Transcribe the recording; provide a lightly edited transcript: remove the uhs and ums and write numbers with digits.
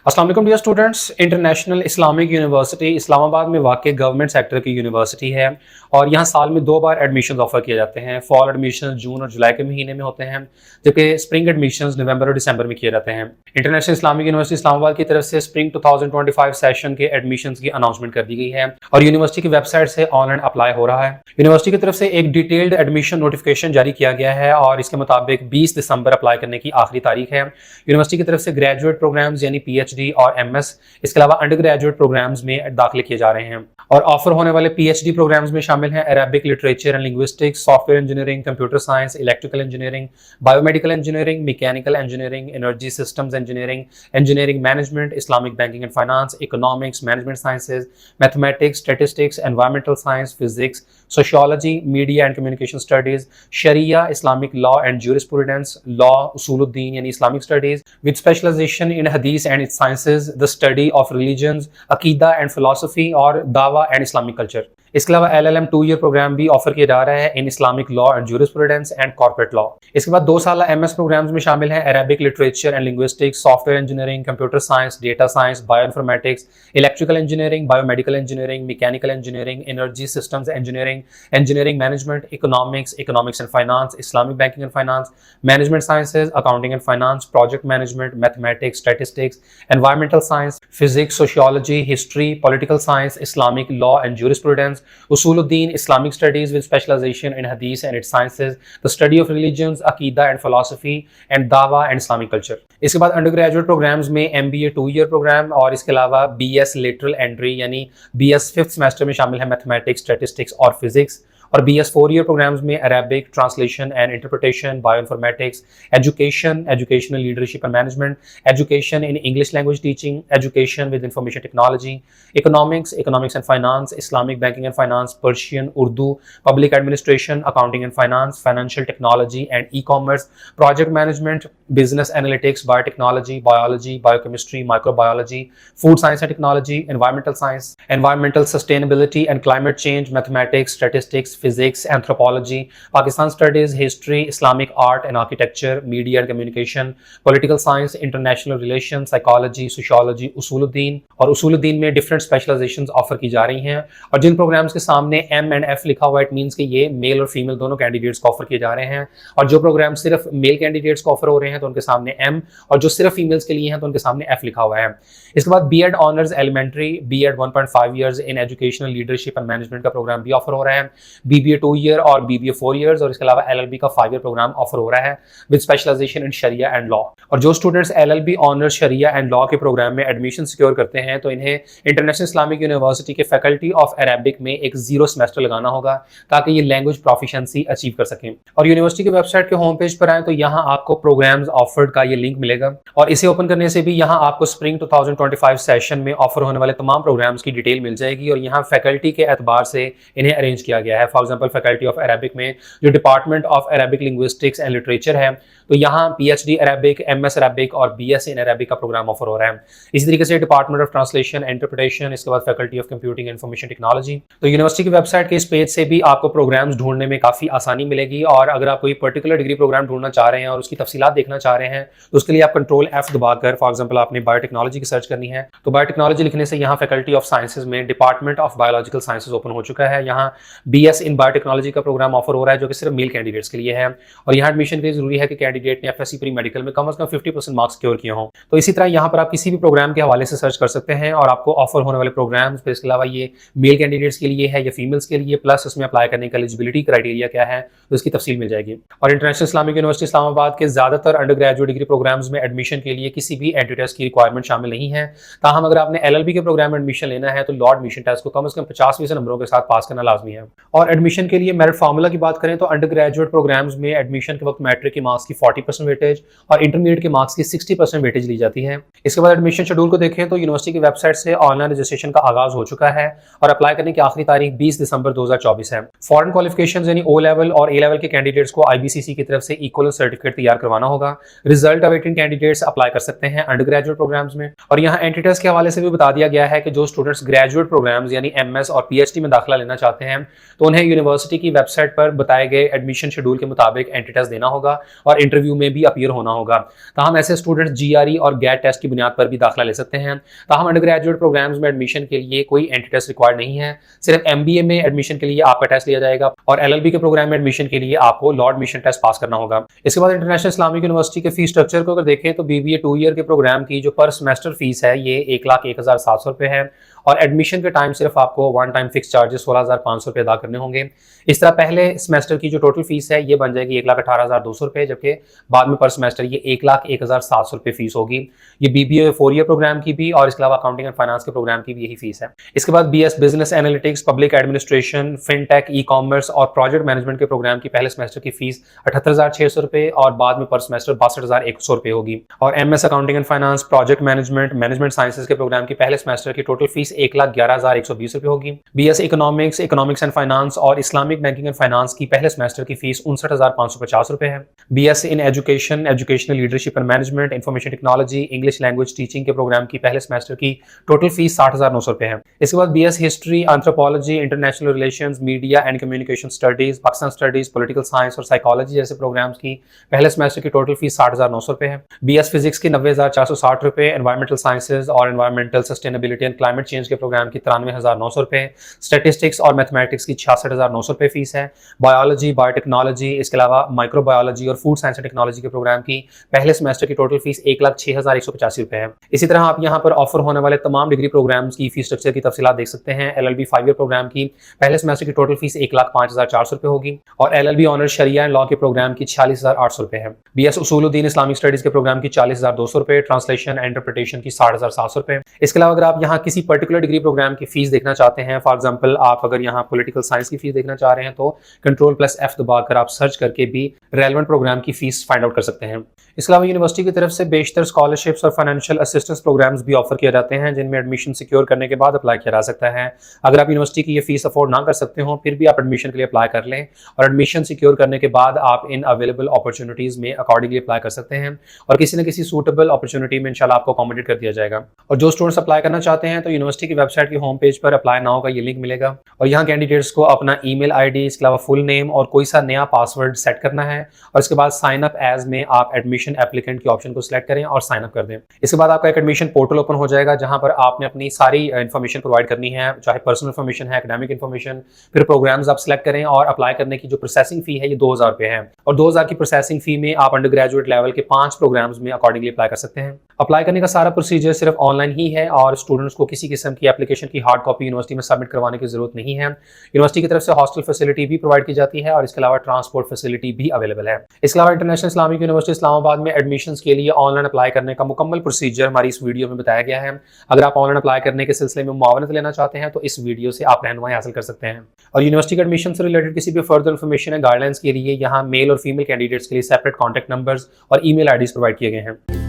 अस्सलाम वालेकुम dear students. International Islamic university Islamabad में वाक़ गवर्नमेंट सेक्टर की यूनिवर्सिटी है और यहाँ साल में 2 बार एडमिशन ऑफर किए जाते हैं। फॉल एडमिशन जून और जुलाई के महीने में होते हैं, जबकि स्प्रिंग एडमिशन नवंबर और दिसंबर में किए जाते हैं। इंटरनेशनल इस्लामिक यूनिवर्सिटी इस्लामाबाद की तरफ से स्प्रिंग 2025 सेशन के एडमिशन की अनाउंसमेंट कर दी गई है और यूनिवर्सिटी की वेबसाइट से ऑनलाइन अप्लाई हो रहा है। यूनिवर्सिटी की तरफ से एक डिटेल्ड एडमिशन नोटिफिकेशन जारी किया गया है और इसके मुताबिक 20 दिसंबर अप्लाई करने की आखिरी तारीख है। यूनिवर्सिटी की तरफ से ग्रेजुएट प्रोग्राम्स यानी PhD और MS, इसके अलावा अंडर ग्रेजुएट प्रोग्राम्स में दाखिले किए जा रहे हैं और ऑफर होने वाले PhD प्रोग्राम्स में शामिल हैं Arabic literature and linguistics, software engineering, computer science, electrical engineering, biomedical engineering, mechanical engineering, energy systems engineering, engineering management, Islamic banking and finance, economics, management sciences, mathematics, statistics, environmental science, physics, sociology, media and communication studies, शरिया, Islamic law and jurisprudence, law, उसूलुद्दीन यानी Islamic studies with specialisation in हदीस and its sciences, the study of religions, अकीदा and philosophy और दावा and Islamic culture. इसके अलावा LLM 2 year programme भी ऑफर किया जा रहा है इन Islamic law and jurisprudence and corporate law. इसके बाद 2 साल MS प्रोग्राम्स में शामिल हैं Arabic literature and linguistics, software engineering, computer science, data science, bioinformatics, electrical engineering, biomedical engineering, mechanical engineering, energy systems engineering, engineering management, economics and finance, Islamic banking and finance, management sciences, accounting and finance, project management, mathematics, statistics, environmental science, physics, sociology, history, political science, Islamic law and jurisprudence, उसूलुद्दीन, Islamic studies with specialization in Hadith and its sciences, the study of religions, Aqidah and philosophy, and Dawa and Islamic culture। इसके बाद under graduate programmes में MBA 2 year programme और इसके अलावा BS lateral entry यानी BS 5th semester में शामिल है मैथमेटिक्स, स्टैटिस्टिक्स और फिजिक्स और BS 4 ईयर प्रोग्राम्स में Arabic, translation and interpretation, bioinformatics, educational leadership and management, education in English language teaching, education with information technology, economics and finance, Islamic banking and finance, Persian, Urdu, public administration, accounting and finance, financial technology and e-commerce, project management, business analytics, biotechnology, biology, biochemistry, microbiology, food science and technology, environmental science, environmental sustainability and climate change, mathematics, statistics, physics, anthropology, Pakistan studies, history, Islamic art and architecture, media and communication, political science, international relation, psychology, sociology, उसूलुद्दीन में different specialisations offer की जा रही हैं और जिन programmes के सामने M and F लिखा हुआ है, इट मींस कि ये मेल और फीमेल दोनों कैंडिडेट्स को ऑफर किए जा रहे हैं और जो प्रोग्राम सिर्फ मेल कैंडिडेट्स को ऑफर हो रहे हैं तो उनके सामने M और जो सिर्फ फीमेल्स के लिए हैं तो उनके सामने F लिखा हुआ है। इसके बाद B.Ed honours elementary, B.Ed 1.5 years in educational leadership and management का प्रोग्राम भी ऑफर हो रहा है, BBA 2 ईयर और BBA 4 ईयर्स और इसके अलावा LLB का 5 ईयर प्रोग्राम ऑफर हो रहा है विद स्पेशलाइजेशन इन शरिया एंड लॉ। और जो स्टूडेंट्स LLB ऑनर्स शरिया एंड लॉ के प्रोग्राम में एडमिशन सिक्योर करते हैं तो इन्हें इंटरनेशनल इस्लामिक यूनिवर्सिटी के फैकल्टी ऑफ अरेबिक में एक 0 सेमेस्टर लगाना होगा ताकि ये लैंग्वेज प्रोफिशिएंसी अचीव कर सकें। और यूनिवर्सिटी की वेबसाइट के होम पेज पर आए तो यहाँ आपको प्रोग्राम्स ऑफर्ड का ये लिंक मिलेगा और इसे ओपन करने से भी यहाँ आपको स्प्रिंग 2025 सेशन में ऑफर होने वाले तमाम प्रोग्राम्स की डिटेल मिल जाएगी और यहाँ फैकल्टी के एतबार से इन्हें अरेंज किया गया है। For example faculty of Arabic में जो department of Arabic linguistics and literature है तो यहाँ PhD अरेबिक, MS अरेबिक और BS इन अरेबिक का प्रोग्राम ऑफर हो रहा है। इसी तरीके से डिपार्टमेंट ऑफ ट्रांसलेशन, इंटरप्रिटेशन, इसके बाद faculty of computing information technology. तो यूनिवर्सिटी की वेबसाइट के इस पेज से भी आपको प्रोग्राम्स ढूंढने में काफ़ी आसानी मिलेगी और अगर आप कोई पर्टिकुलर डिग्री प्रोग्राम ढूंढना चाह रहे हैं और उसकी तफसीलात देखना चाह रहे हैं तो उसके लिए आप कंट्रोल F दबाकर, फॉर एग्जाम्पल आपने बायोटेक्नोलॉजी की सर्च करनी है तो बायोटेक्नोलॉजी लिखने से यहाँ फैकल्टी ऑफ साइंसेज में department of biological sciences open हो चुका है। यहाँ BS इन बायोटेक्नोलॉजी का प्रोग्राम ऑफर हो रहा है जो कि सिर्फ मेल कैंडिडेट्स के लिए है और यहाँ एडमिशन के लिए जरूरी है कि कैंडिडेट ने FSC प्री मेडिकल में कम से कम 50% मार्क्स सिक्योर किए हों। तो इसी तरह यहाँ पर आप किसी भी प्रोग्राम के हवाले से सर्च कर सकते हैं और आपको ऑफर होने वाले प्रोग्राम्स, फिर इसके अलावा ये मेल कैंडिडेट्स के लिए है या फीमेल्स के लिए, प्लस इसमें अप्लाई करने का एलिजिबिलिटी क्राइटेरिया क्या है तो इसकी तफसील मिल जाएगी। और इंटरनेशनल इस्लामिक यूनिवर्सिटी इस्लामाबाद के ज्यादातर अंडर ग्रेजुएट डिग्री प्रोग्राम्स में एडमिशन के लिए किसी भी एंट्री टेस्ट की रिक्वायरमेंट शामिल नहीं है। ताहम अगर आपने LLB के प्रोग्राम में एडमिशन लेना है तो लॉ एडमिशन टेस्ट को कम से कम 50% नंबरों के साथ पास करना लाजमी है। और एडमिशन के लिए मेरिट फार्मूला की बात करें तो अंडर ग्रेजुएट प्रोग्राम्स में एडमिशन के वक्त मैट्रिक के मार्क्स की 40% वेटेज और इंटरमीडिएट के मार्क्स की 60% वेटेज ली जाती है। इसके बाद एडमिशन शेड्यूल को देखें तो यूनिवर्सिटी की वेबसाइट से ऑनलाइन रजिस्ट्रेशन का आगाज हो चुका है और अप्लाई करने की आखिरी तारीख 20 दिसंबर 2024 है। फॉरेन क्वालिफिकेशंस यानी O लेवल और A लेवल के कैंडिडेट्स को IBCC की तरफ से इक्वल सर्टिफिकेट तैयार करवाना होगा। रिजल्ट अवेटिंग कैंडिडेट्स अप्लाई कर सकते हैं अंडर ग्रेजुएट प्रोग्राम्स में। और यहाँ एंट्री टेस्ट के हवाले से भी बता दिया गया है कि जो स्टूडेंट्स ग्रेजुएट प्रोग्राम्स यानी MS और PhD में दाखिला लेना चाहते हैं तो उन्हें यूनिवर्सिटी की वेबसाइट पर बताए गए एडमिशन शेड्यूल के मुताबिक एंट्री टेस्ट देना होगा और इंटरव्यू में भी अपीयर होना होगा। ताहम ऐसे स्टूडेंट्स GRE और गैट टेस्ट की बुनियाद पर भी दाखिला ले सकते हैं। ताहम अंडर ग्रेजुएट प्रोग्राम्स में एडमिशन के लिए कोई एंट्री टेस्ट रिक्वायर्ड नहीं है। सिर्फ MBA में एडमिशन के लिए आपका टेस्ट लिया जाएगा और LLB के प्रोग्राम में एडमिशन के लिए आपको लॉ एडमिशन टेस्ट पास करना होगा। इसके बाद इंटरनेशनल इस्लामिक यूनिवर्सिटी के फीस स्ट्रक्चर को अगर देखें तो BBA 2 ईयर के प्रोग्राम की जो पर सेमेस्टर फीस है ये 1,01,700 रुपये है और एडमिशन के टाइम सिर्फ आपको वन टाइम फिक्स चार्जेस 16,500 रुपये अदा करने होंगे। इस तरह पहले सेमेस्टर की जो टोटल फीस है ये बन जाएगी 1,18,200 रुपये, जबकि बाद में पर सेमेस्टर ये 1,01,700 रुपये फीस होगी। ये BBA 4 ईयर प्रोग्राम की भी और इसके अलावा अकाउंटिंग एंड फाइनेंस के प्रोग्राम की भी यही फीस है। इसके बाद BS business analytics, public administration, fintech, e-commerce और प्रोजेक्ट मैनेजमेंट के प्रोग्राम की पहले सेमेस्टर की फीस 78,600 रुपये और बाद में पर सेमेस्टर 62,100 रुपये होगी। और MS accounting and finance, project management, management sciences के प्रोग्राम की पहले सेमेस्टर की टोटल फीस 1,11,120 रुपये होगी। BS economics, economics and finance और इस्लामिक बैंकिंग एंड फाइनेंस की पहले सेमेस्टर की फीस 59,550 रुपये है। BS in education, educational leadership and management, information technology, English language teaching के प्रोग्राम की पहले सेमेस्टर की टोटल फीस 60,900 रुपये है। इसके बाद BS history, anthropology, international relations, media and communication studies, Pakistan studies, political science और साइकोलॉजी जैसे प्रोग्राम्स की पहले सेमेस्टर की टोटल फीस 60,900 रुपये है। BS फिजिक्स की 90,460 रुपये, एनवायरमेंटल साइंसेज और environmental sustainability and climate change के प्रोग्राम की 93,900 रुपये, स्टैटिस्टिक्स और मैथमेटिक्स की 66,900 रुपये फीस है। बायोलॉजी, बायोटेक्नोलॉजी, इसके अलावा माइक्रोबायोलॉजी और फूड साइंस एंड टेक्नोलॉजी के प्रोग्राम की पहले सेमेस्टर की टोटल फीस 1,06,185 रुपये है। इसी तरह आप यहाँ पर ऑफर होने वाले तमाम डिग्री प्रोग्राम्स की फीस स्ट्रक्चर की तफसीलात देख सकते हैं। LLB 5 ईयर प्रोग्राम की पहले सेमेस्टर की टोटल फीस 1,05,400 रुपये होगी और LLB ऑनर्स शरिया एंड लॉ के प्रोग्राम की 46,800 रुपये है। BS उसूलुद्दीन इस्लामिक स्टडीज के प्रोग्राम की 40,200 रुपये, ट्रांसलेशन एंड इंटरप्रिटेशन की 60,700 रुपये। इसके अलावा अगर आप यहाँ किसी पर्टिकुलर डिग्री प्रोग्राम की फीस देखना चाहते हैं, फॉर एग्जाम्पल आप अगर यहाँ पॉलिटिकल साइंस की फीस देखना चाह रहे हैं तो Ctrl+F दबाकर आप सर्च करके भी रेलेवेंट प्रोग्राम की फीस फाइंड आउट कर सकते हैं। इसके अलावा यूनिवर्सिटी की तरफ से बेशतर स्कॉलरशिप्स और फाइनेंशियल असिस्टेंस प्रोग्राम्स भी ऑफर किए जाते हैं जिनमें एडमिशन सिक्योर करने के बाद अप्लाई किया जा सकता है। अगर आप यूनिवर्सिटी की ये फीस अफोर्ड ना कर सकते हो फिर भी आप एडमिशन के लिए अप्लाई कर लें और एडमिशन सिक्योर करने के बाद आप इन अवेलेबल अपॉर्चुनिटीज में अकॉर्डिंगली अप्लाई कर सकते हैं और किसी न किसी सूटेबल अपॉर्चुनिटी में इंशाल्लाह आपको अकोमोडेट कर दिया जाएगा। और जो स्टूडेंट्स अप्लाई करना चाहते हैं तो यूनिवर्सिटी की वेबसाइट की होम पेज पर अप्लाई नाउ का ये लिंक मिलेगा और यहाँ कैंडिडेट्स को अपना ईमेल ID, इसके अलावा फुल नेम और कोई सा नया पासवर्ड सेट करना है और इसके बाद साइन अप एज में आप एडमिशन एप्लीकेंट के ऑप्शन को सिलेक्ट करें और साइन अप कर दें। इसके बाद आपका एक एडमिशन पोर्टल ओपन हो जाएगा जहां पर आपने अपनी सारी इन्फॉर्मेशन प्रोवाइड करनी है, चाहे पर्सनल इन्फॉर्मेशन है, एकेडमिक इन्फॉर्मेशन, फिर प्रोग्राम्स आप सिलेक्ट करें और अप्लाई करने की जो प्रोसेसिंग फी है ये 2,000 रुपये है और 2,000 की प्रोसेसिंग फी में आप अंडर ग्रेजुएट लेवल के 5 प्रोग्राम्स में अकॉर्डिंगली अप्लाई कर सकते हैं। अप्लाई करने का सारा प्रोसीजर सिर्फ ऑनलाइन ही है और स्टूडेंट्स को किसी किस्म की एप्लीकेशन की हार्ड कॉपी यूनिवर्सिटी में सबमिट करवाने की जरूरत नहीं है। यूनिवर्सिटी की तरफ से हॉस्टल फैसिलिटी भी प्रोवाइड की जाती है और इसके अलावा ट्रांसपोर्ट फैसिलिटी भी अवेलेबल है। इसके अलावा इंटरनेशनल इस्लामिक यूनिवर्सिटी इस्लामाबाद में एडमिशंस के लिए ऑनलाइन अप्लाई करने का मुकम्मल प्रोसीजर हमारी इस वीडियो में बताया गया है। अगर आप ऑनलाइन अप्लाई करने के सिलसिले में मुआवनत लेना चाहते हैं तो इस वीडियो से आप रहनुमाई हासिल कर सकते हैं। और यूनिवर्सिटी के एडमिशन से रिलेटेड किसी भी फर्दर इन्फॉर्मेशन या गाइडलाइंस के लिए यहाँ मेल और फीमेल कैंडिडेट्स के लिए सेपरेट कॉन्टैक्ट नंबर्स और ईमेल IDs प्रोवाइड किए गए हैं।